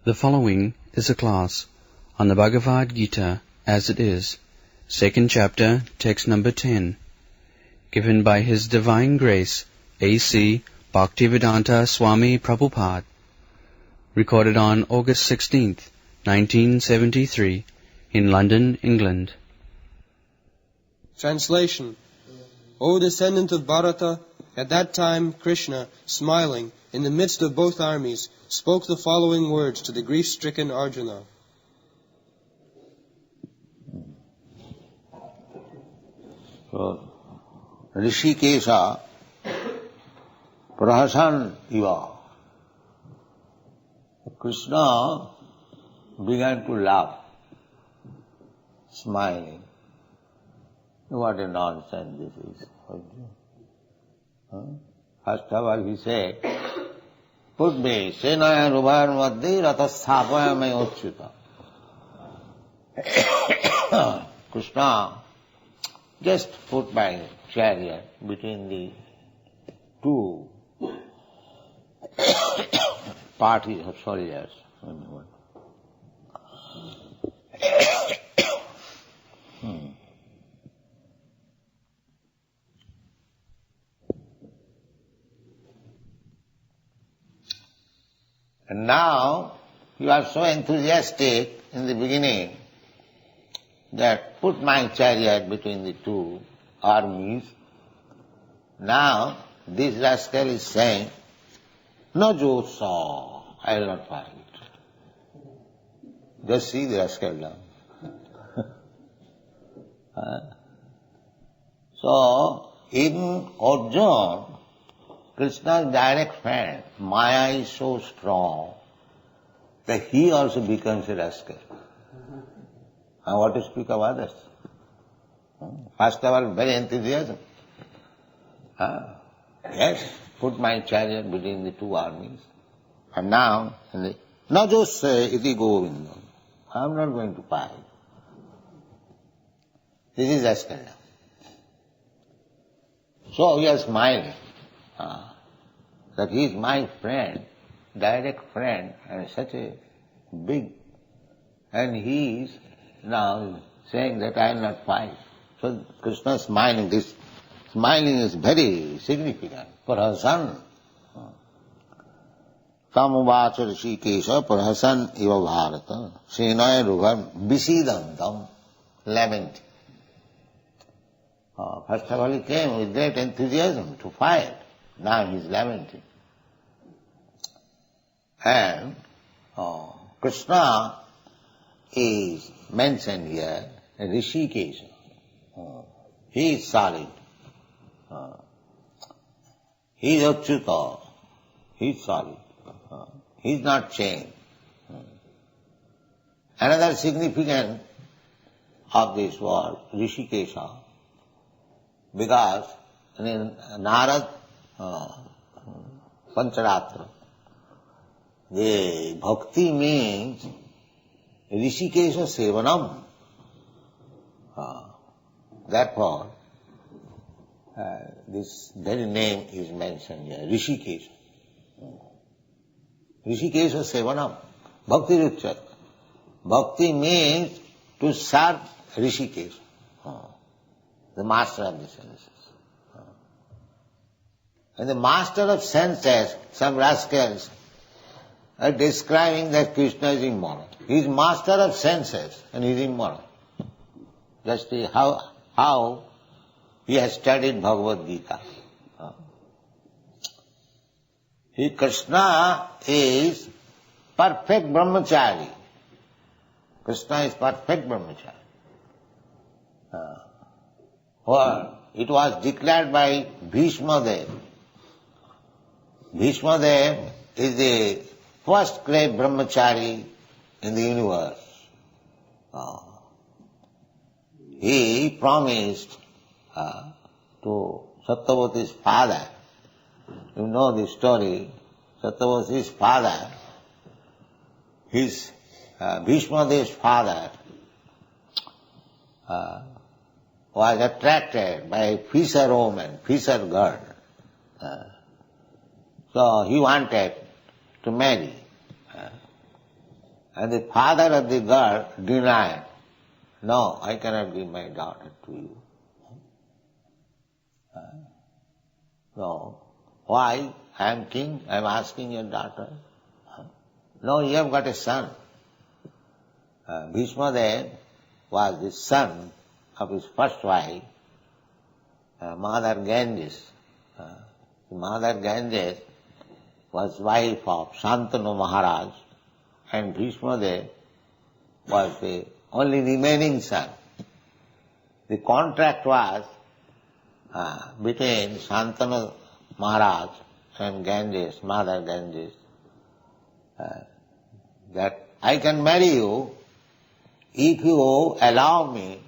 The following is a class on the Bhagavad-gītā As It Is, second chapter, text number 10, given by His Divine Grace, A.C. Bhaktivedanta Swami Prabhupada, recorded on August 16th, 1973, in London, England. Translation. O descendant of Bharata, at that time Krishna, smiling, in the midst of both armies, spoke the following words to the grief-stricken Arjuna. So, Rishikesha prahasan iva. Krishna began to laugh, smiling. What a nonsense this is. First of all he said, put me, senaya rubar madhye ratasthapaya me uchchuta. Krishna just put my chariot between the two parties of soldiers. And now you are so enthusiastic in the beginning that put my chariot between the two armies. Now this rascal is saying, no josa, I will not fight. Just see the rascal now. So in Arjuna, Krishna's direct friend, Maya is so strong that he also becomes a rascal. And what to speak of others? First of all, very enthusiasm. Yes, put my chariot between the two armies. And now, na jose iti govindam. I am not going to fight. This is rascal. So he is smiling. That he is my friend, direct friend, and such a big, and he is now saying that I will not fight. So Krishna is smiling. This smiling is very significant for her son. Tamuvacha Rishikesha Prahasan Iva Bharata Senaya Rugham Visidantam, lamenting. First of all he came with great enthusiasm to fight. Now he is lamenting. And Krishna is mentioned here, Rishikesha. He is solid. He is Achyuta. He is solid. He is not changed. Another significance of this word, Rishikesha, because in Narad Pancharatra, the bhakti means Rishikesha Sevanam. Therefore, this very name is mentioned here, Rishikesha. Rishikesha Sevanam, Bhakti Ruchat. Bhakti means to serve Rishikesha, the master of the senses. And the master of senses, some rascals, are describing that Krishna is immoral. He is master of senses and he is immoral. Just see how he has studied Bhagavad-gītā. Krishna is perfect brahmachari. Krishna is perfect brahmachari. It was declared by Bhishma-dev. Bhishma-dev is the first great brahmachari in the universe. He promised to Satyavati's father, you know the story, Satyavati's father, his Bhishma-dev's father was attracted by a fisher woman, fisher girl. So he wanted to marry. And the father of the girl denied, no, I cannot give my daughter to you. No. Why? I am king, I am asking your daughter. No, you have got a son. Bhishma then was the son of his first wife, Mother Ganges. Mother Ganges was wife of Sanatana Maharaj, and Bhishma then was the only remaining son. The contract was between Sanatana Maharaj and Ganges, Mother Ganges, that I can marry you if you allow me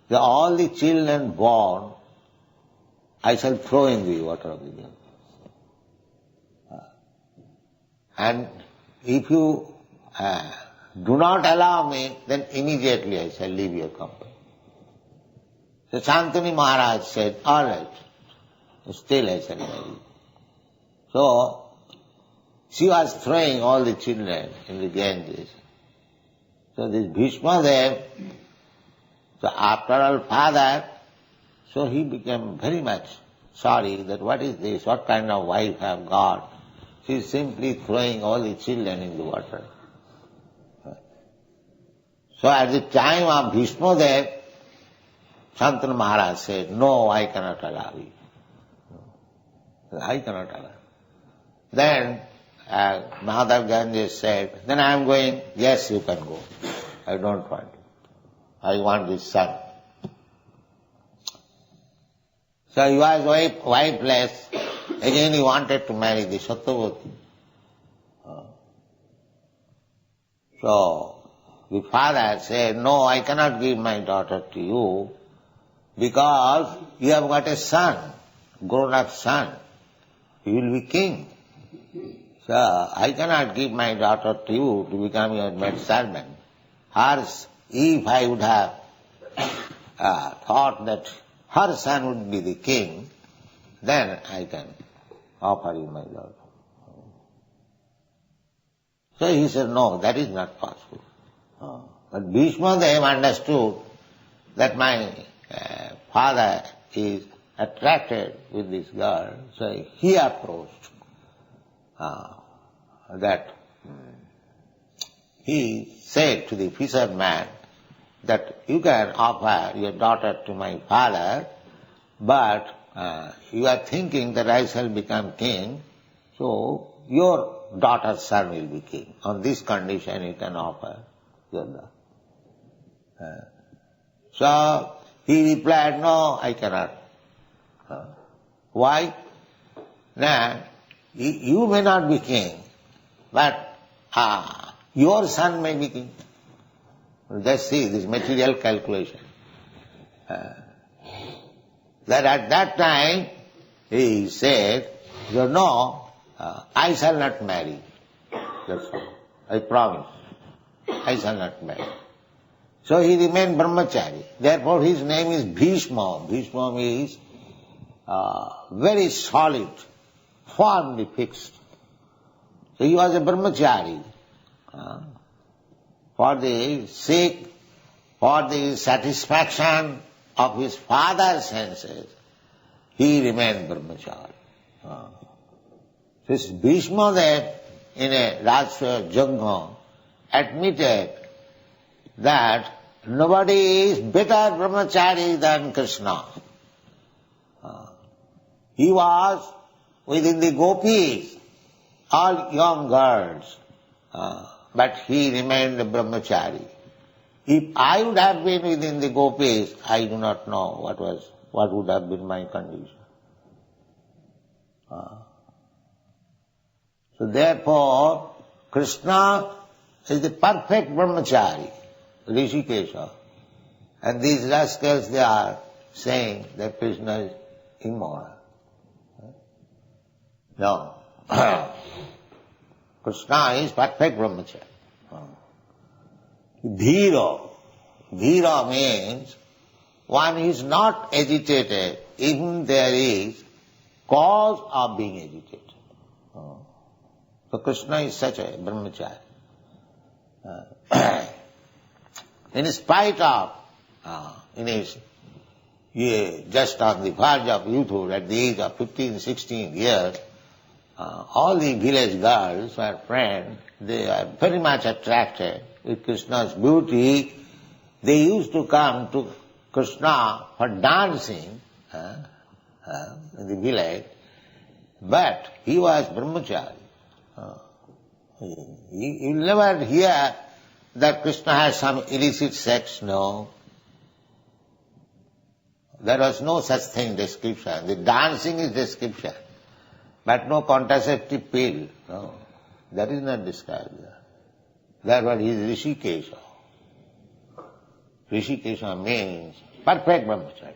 that all the children born I shall throw in the water of the Ganges. And if you do not allow me, then immediately I shall leave your company. So Shantanu Maharaj said, all right, still I shall marry you. So she was throwing all the children in the Ganges. So this Bhishma there, so after all father, so he became very much sorry that what is this, what kind of wife I have got. She is simply throwing all the children in the water. So at the time of Bhishma there, Shantanu Maharaj said, no, I cannot allow you. I cannot allow. Then Mother Ganges said, then I am going. Yes, you can go. I don't want you. I want this son. So he was wifeless. Again he wanted to marry the Satyavati. So the father said, no, I cannot give my daughter to you because you have got a son, grown-up son. He will be king. So I cannot give my daughter to you to become your maid servant. Hers, if I would have thought that her son would be the king, then I can offer you my daughter. So he said, no, that is not possible. But Bhishma Dev understood that my father is attracted with this girl, so he approached that he said to the fisherman that you can offer your daughter to my father, but you are thinking that I shall become king, so your daughter's son will be king. On this condition you can offer your daughter. So he replied, no, I cannot. Why? Now, you may not be king, but your son may be king. Just see this material calculation. That at that time he said, no, I shall not marry. That's all. I promise. I shall not marry. So he remained brahmachari. Therefore his name is Bhishma. Bhishma means very solid, firmly fixed. So he was a brahmachari. For the sake, for the satisfaction of his father's senses, he remained brahmachari. This Bhishma that in a Rajya Jagna admitted that nobody is better brahmachari than Krishna. He was within the gopis, all young girls, but he remained a brahmachari. If I would have been within the gopis, I do not know what would have been my condition. So therefore, Krishna is the perfect brahmachari, Rishikesha. And these rascals, they are saying that Krishna is immoral. No. Krishna is perfect brahmachari. Dhira. Dhira means one is not agitated, even there is cause of being agitated. So Krishna is such a brahmachari. In spite of, just on the verge of youthhood, at the age of 15, 16 years, all the village girls were friends. They are very much attracted with Krishna's beauty. They used to come to Krishna for dancing in the village, but he was brahmachari. You will never hear that Krishna has some illicit sex, no. There was no such thing description. The dancing is description, but no contraceptive pill, no. That is not described there. That was his Rishikesha. Rishikesha means perfect brahmachari.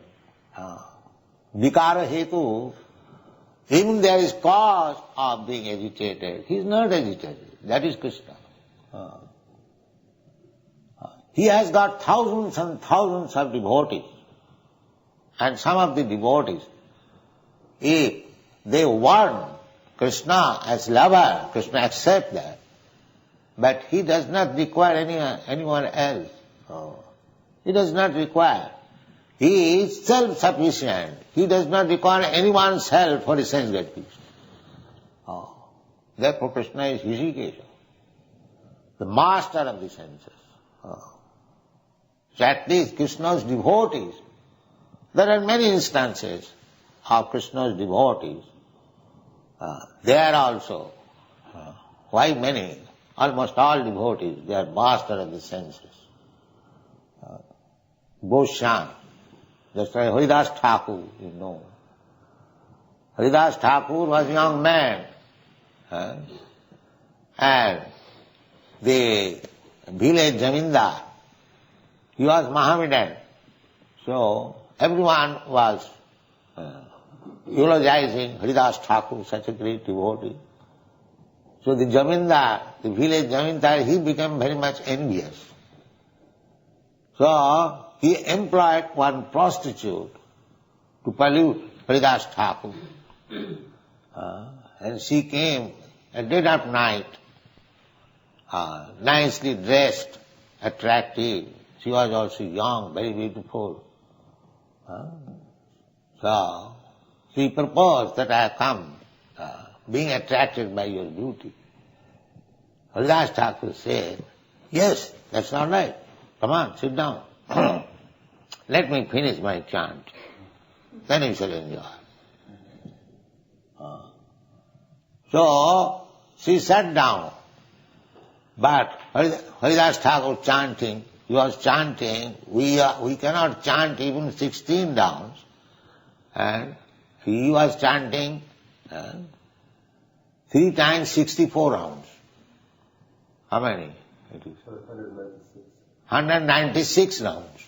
Vikara hetu, even there is cause of being agitated, he is not agitated. That is Krishna. He has got thousands and thousands of devotees. And some of the devotees, if they want Krishna as lover, Krishna accepts that. But he does not require anyone else. He does not require. He is self-sufficient. He does not require anyone's help for his sense gratification. Therefore Krishna is Rishikesha, the master of the senses. So at least Krishna's devotees, there are many instances of Krishna's devotees. There also, why many? Almost all devotees, they are master of the senses. Goshan, just like Haridas Thakur, you know. Haridas Thakur was a young man, and the village Jamindar, he was Mohammedan. So everyone was eulogizing Haridas Thakur, such a great devotee. So the Jamindar, the village Jamindar, he became very much envious. So he employed one prostitute to pollute Haridas Thakur. And she came at dead of night, nicely dressed, attractive. She was also young, very beautiful. So she proposed that I have come, being attracted by your beauty. Haridas Thakur said, yes, that's all right. Come on, sit down. Let me finish my chant. Then you shall enjoy. So she sat down. But Haridas Thakur chanting, he was chanting, we cannot chant even 16 rounds. And he was chanting 3 times 64 rounds. How many? It is 196 rounds.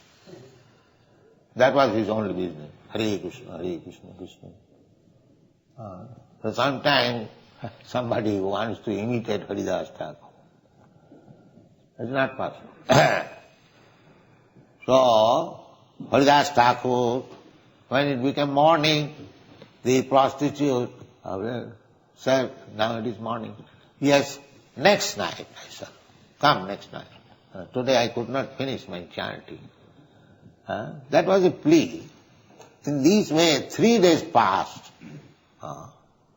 That was his only business. Hare Krishna, Hare Krishna, Krishna. So sometimes somebody who wants to imitate Haridas Thakur, it's not possible. So Haridas Thakur, when it became morning, the prostitute said, now it is morning. Yes, next night, I said, come next night. Today I could not finish my chanting. That was a plea. In this way, 3 days passed.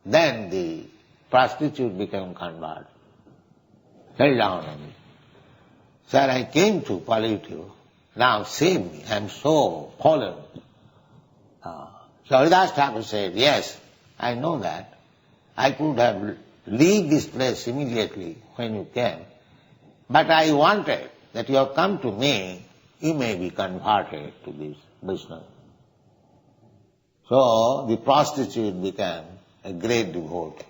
Then the prostitute became converted. Fell down on me. Sir, I came to pollute you. Now save me. I am so fallen. So Haridas Thakur said, yes, I know that. I could have leave this place immediately when you came. But I wanted that you have come to me, you may be converted to this business. So the prostitute became a great devotee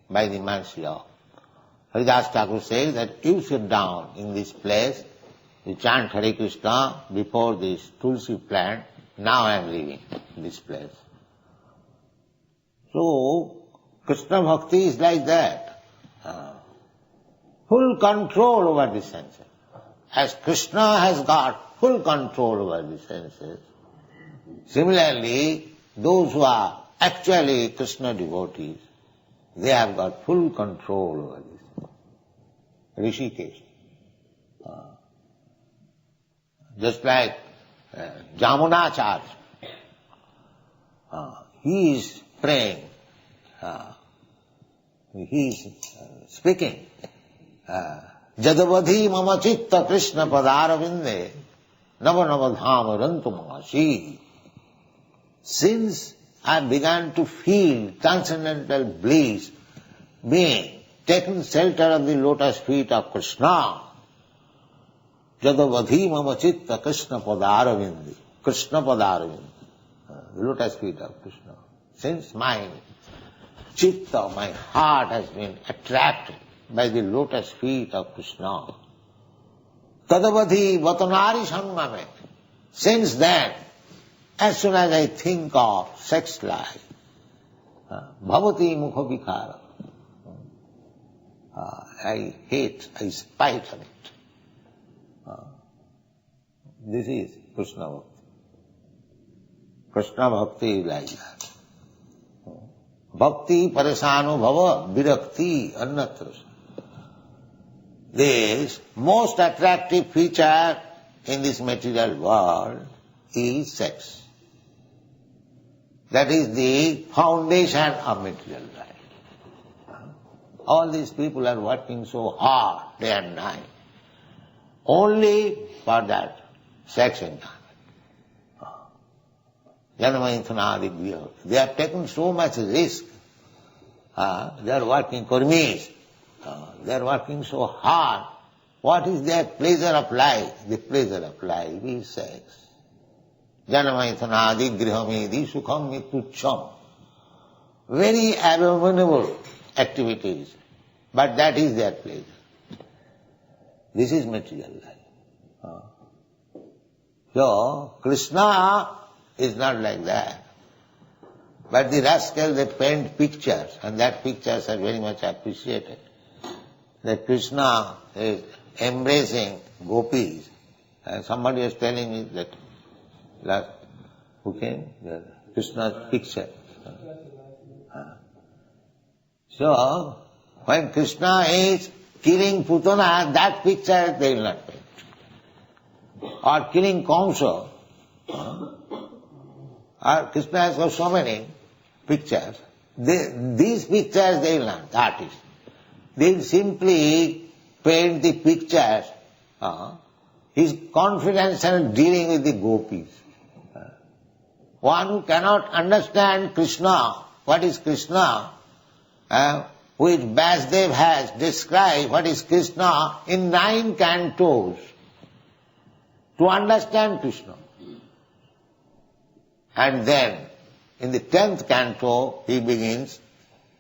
by the mercy of. Haridas Thakur says that you sit down in this place, you chant Hare Krishna before this Tulsi plant, now I am leaving this place. So Krishna Bhakti is like that. Full control over the senses. As Krishna has got full control over the senses, similarly, those who are actually Krishna devotees, they have got full control over this. Rishikesh. Just like Jamunacharya, he is praying, he is speaking, Jadavadhi mama chitta Krishna padaravinde nava nava dhama rantumasi. Since I began to feel transcendental bliss being taken shelter of the lotus feet of Krishna, Jadavadhi mama chitta Krishna padaravinde, Krishna padaravinde, the lotus feet of Krishna. Since my chitta, my heart has been attracted by the lotus feet of Krishna, Tadavadhi vatanari sangame. Since then, as soon as I think of sex life, bhavati mukha vikara, I hate, I spite of it. This is Krishna Bhakti. Krishna Bhakti is like that. Bhakti parasano bhava virakti annatra. This most attractive feature in this material world is sex. That is the foundation of material life. All these people are working so hard day and night only for that sex enjoyment. Janamainthanadi, they have taken so much risk. They are working kurmis. They are working so hard. What is their pleasure of life? The pleasure of life is sex. Janamainthanadi grihamedi sukham mitucham. Very abominable activities, but that is their pleasure. This is material life. So, Krishna is not like that. But the rascals, they paint pictures, and that pictures are very much appreciated. That Krishna is embracing gopis. And somebody was telling me that last who came? Krishna's picture. So, when Krishna is killing Putana, that picture they will not paint. Or killing Kamsa. Krishna has got so many pictures. These pictures they will not, the artists. They will simply paint the pictures. His confidence in dealing with the gopis. One who cannot understand Krishna, what is Krishna, which Vasudev has described what is Krishna in 9 cantos. To understand Krishna. And then, in the 10th canto, he begins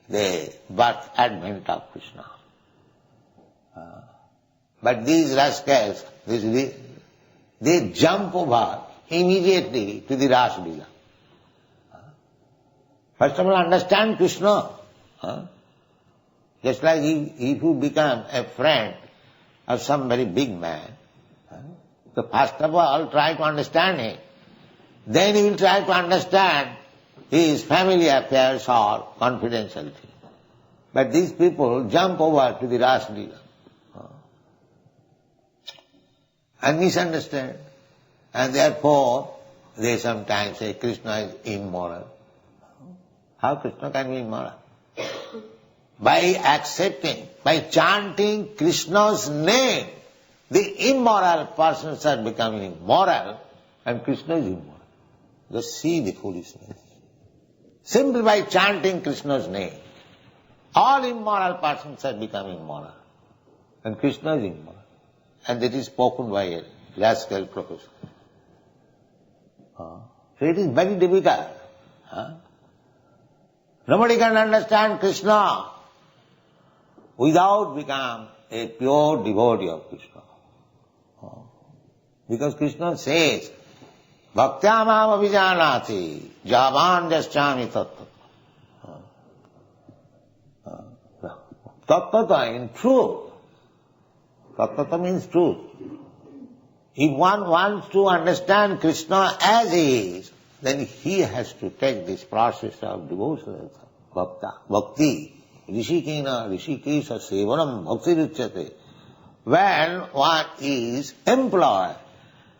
the birth advent of Krishna. But these rascals, they jump over immediately to the Ras Leela. First of all, understand Krishna. Just like if you become a friend of some very big man, so first of all, try to understand him. Then he will try to understand his family affairs or confidential things. But these people jump over to the Ras Leela and misunderstand. And therefore, they sometimes say Krishna is immoral. How Krishna can be immoral? By accepting, by chanting Krishna's name, the immoral persons are becoming moral and Krishna is immoral. Just see the foolishness. Simply by chanting Krishna's name, all immoral persons are becoming moral and Krishna is immoral. And that is spoken by a rascal professor. So it is very difficult. Nobody can understand Krishna without becoming a pure devotee of Krishna. Because Krishna says, Bhaktyamam avijanati javan jaschami tattva. Tattva in truth. Tattva means truth. If one wants to understand Krishna as he is, then he has to take this process of devotion, bhakti. Rishikena, rishikesha sevanam bhakti ruchyate. when one is employed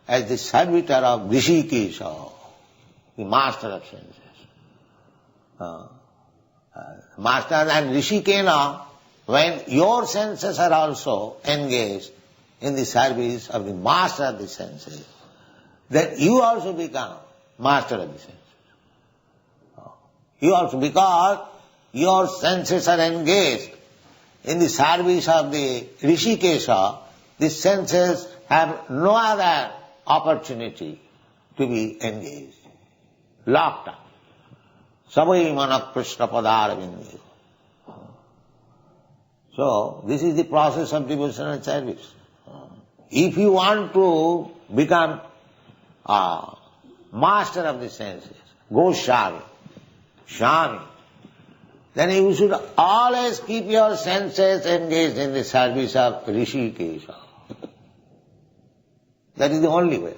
as the servitor of Rishikesha, the master of senses. Master and Rishikena, when your senses are also engaged in the service of the master of the senses, then you also become master of the senses. You also, because your senses are engaged in the service of the Rishikesha, the senses have no other opportunity to be engaged, locked up. Savai iandKṛṣṇa padāravindeyo. So, this is the process of devotional service. If you want to become a master of the senses, Goswami, Swami, then you should always keep your senses engaged in the service of Rishikesha. That is the only way.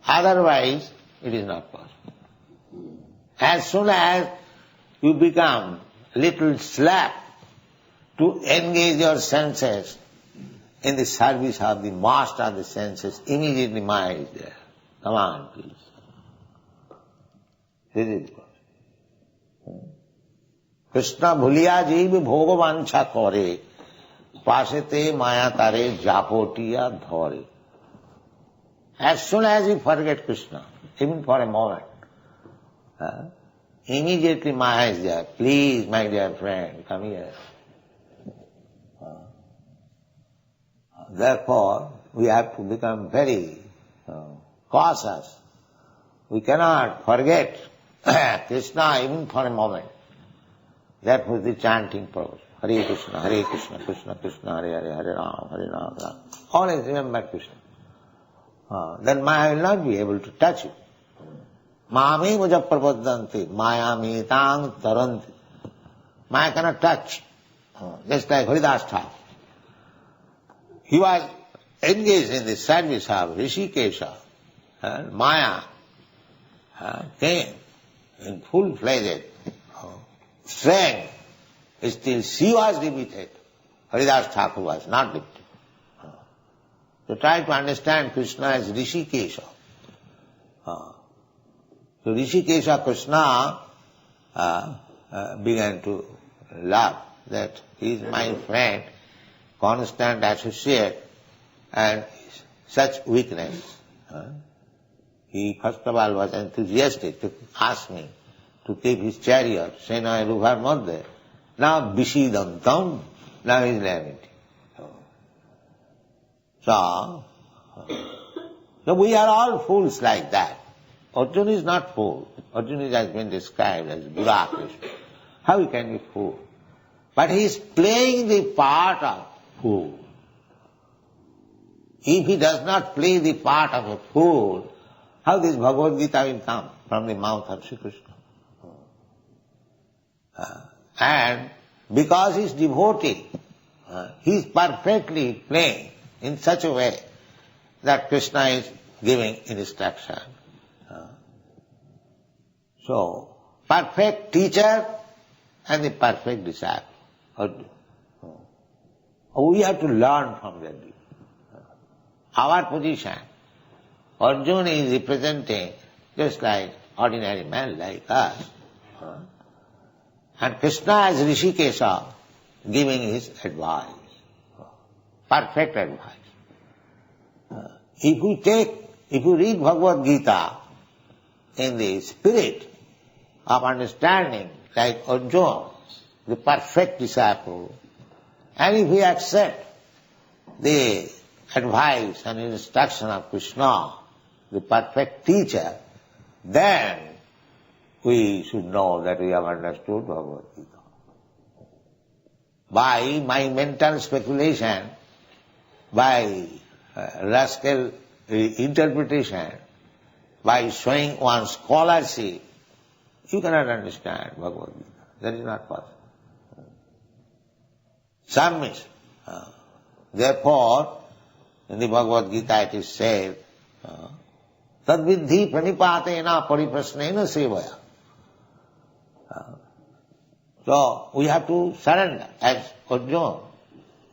Otherwise, it is not possible. As soon as you become little slack to engage your senses in the service of the master of the senses, immediately Maya is there. Come on, please. This is it. Krishna bhuliya jeev bhogavancha kore, pasete maya tare japotiya dhore. As soon as you forget Krishna, even for a moment, immediately Maya is there. Please, my dear friend, come here. Therefore, we have to become very cautious. We cannot forget Krishna even for a moment. That was the chanting purpose. Hare Krishna, Krishna Krishna, Hare Hare, Hare Rama, Hare Rama. Always remember Krishna. Then Maya will not be able to touch you. Mame mujaprapaddanti, mayamītāṃ taranti. Maya cannot touch. Just like Haridas Thakur. He was engaged in the service of Rishikesha. Maya came in full-fledged strength. Still she was defeated. Haridas Thakur was not defeated. So try to understand Krishna as Rishikesha. So Rishikesha Krishna began to love that he is my friend, constant associate, and such weakness. He first of all was enthusiastic to ask me to keep his chariot, Sena Ruvar Madhya. Now Vishidantam, now he is lamenting. So we are all fools like that. Arjuna is not fool. Arjuna has been described as Gura Krishna. How he can be fool? But he is playing the part of fool. If he does not play the part of a fool, how this Bhagavad-gītā will come from the mouth of Sri Krishna? And because he is devotee, he is perfectly playing in such a way that Krishna is giving instruction. So, perfect teacher and the perfect disciple. We have to learn from them. Our position, Arjuna is representing just like ordinary man like us. And Krishna as Rishikesha giving his advice. Perfect advice. If you read Bhagavad-gītā in the spirit of understanding, like Arjuna, the perfect disciple, and if we accept the advice and instruction of Krishna, the perfect teacher, then we should know that we have understood Bhagavad-gītā. By my mental speculation, by rascal interpretation, by showing one's scholarship, you cannot understand Bhagavad-gītā. That is not possible. Some miss. Therefore, in the Bhagavad-gītā it is said, tadvidhi pranipātena pariprasnena sevaya. So, we have to surrender, as Arjuna,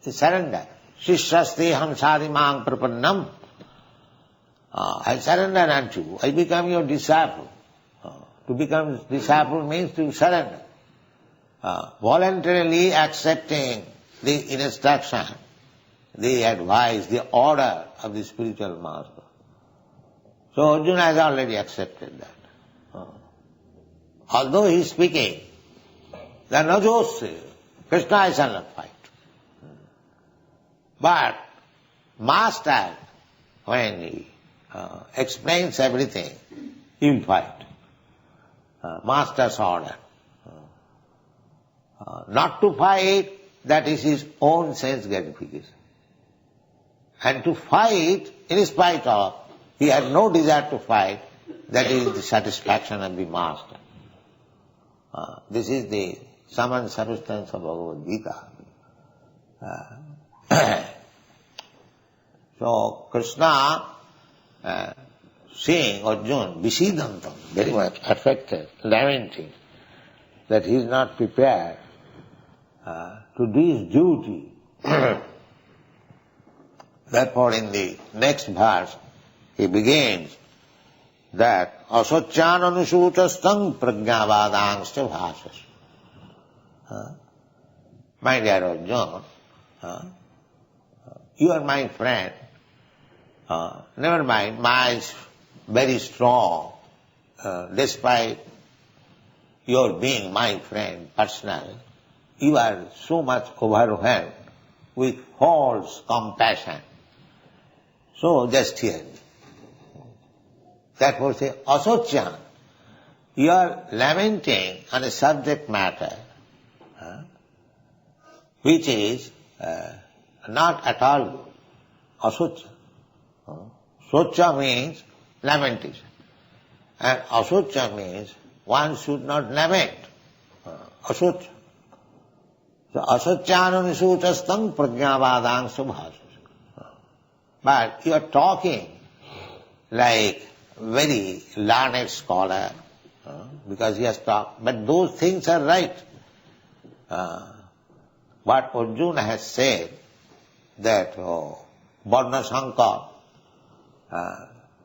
surrender. Shishyasti hamsadimang prapannam. I surrender unto you. I become your disciple. To become disciple means to surrender. Voluntarily accepting the instruction, the advice, the order of the spiritual master. So Arjuna has already accepted that. Although he is speaking, that Najosya, Krishna I shall not fight. But master, when he explains everything, he will fight. Master's order. Not to fight, that is his own sense gratification. And to fight, in spite of, he has no desire to fight, that is the satisfaction of the master. This is the sum and substance of Bhagavad-gītā. So Krishna, seeing Arjuna Visidantam, very much affected, lamenting that he is not prepared to do his duty. Therefore in the next verse he begins that asocyan anusutastam prajñāvādaṃsca bhāsas. My dear Arjuna, you are my friend. Never mind, mine is very strong, despite your being my friend personally. You are so much overwhelmed with false compassion. So just hear me. Therefore say, asocyan, you are lamenting on a subject matter which is not at all good. Asocya. Socha means lamentation. And asocya means one should not lament. Asocya. So asocyananisutastam prajñāvādaṃsca bhāsas. But you are talking like very learned scholar, because he has talked. But those things are right. What Arjuna has said, that Varna Sankar,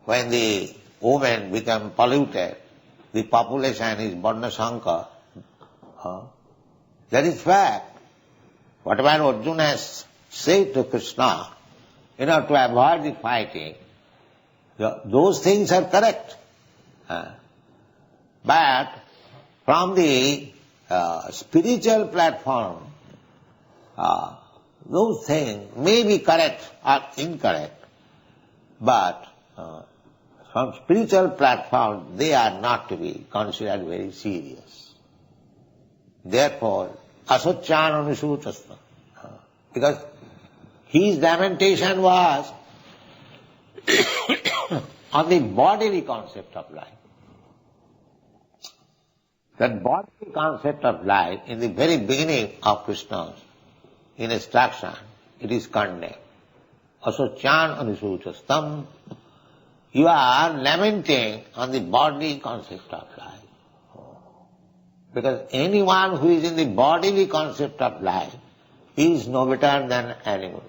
when the women become polluted, the population is Varna Sankar. That is fact. Whatever Arjuna has said to Krishna, in order to avoid the fighting, those things are correct. But from the spiritual platform, those things may be correct or incorrect, but from spiritual platform they are not to be considered very serious. Therefore, asocyananisutastam, because his lamentation was on the bodily concept of life. That bodily concept of life, in the very beginning of Krishna's instruction, it is condemned. Asocyan anusutastam. You are lamenting on the bodily concept of life. Because anyone who is in the bodily concept of life is no better than animal.